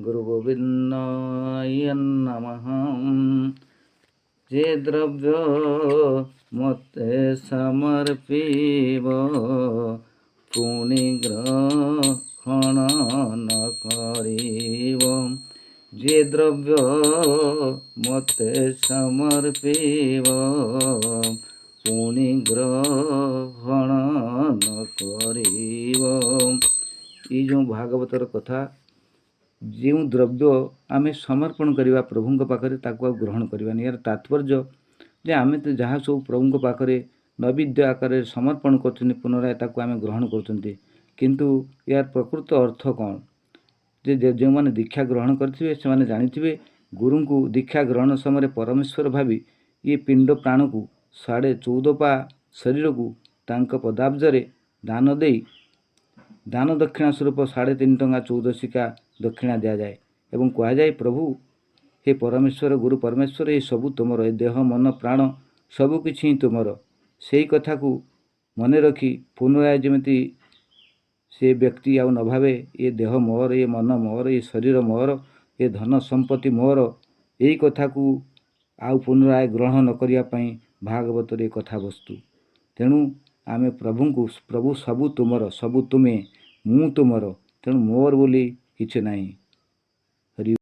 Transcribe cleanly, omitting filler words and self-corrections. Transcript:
गुरुगोविन्दाय नमः। जे द्रव्य मते समर्पिब पुनि ग्रहण न करिब। जे द्रव्य मते समर्पिब पुनि ग्रहण न करिब। ये जो भागवतर कथा, जो द्रव्य आमे समर्पण करवा प्रभु पाखे ताकू ग्रहण करवानी। यार तात्पर्य जे आमे तो जहाँ सब प्रभु पाखे नैवेद्य आकार समर्पण कर पुनराय ताकू आमे ग्रहण कर, किंतु यार प्रकृत अर्थ कौन? जे जो मैंने दीक्षा ग्रहण करेंगे से जानी गुरु को दीक्षा ग्रहण समय परमेश्वर भावी ये पिंड प्राण को 14.5 पा शरीर को तांक पदाब्जरे दान दे दान दक्षिणा स्वरूप 3.5 टंका 14 सिक्का दक्षिणा दि जाए एवं कह जाए प्रभु हे परमेश्वर गुरु परमेश्वर ये सबू तुमर, ए देह मन प्राण सबकि तुमर। से कथा को मन रखी पुनराय जमी से व्यक्ति आउ न भावे ये देह मोर, ये मन मोर, ये शरीर मोर, ये धन संपत्ति मोर, यही कथा को आउ पुनराय ग्रहण न करने भागवत ये कथा वस्तु। तेणु आमे प्रभु को प्रभु सबू तुमर, सबू तुमे, मु तुमर, तेणु मोर बोली किछि नहीं।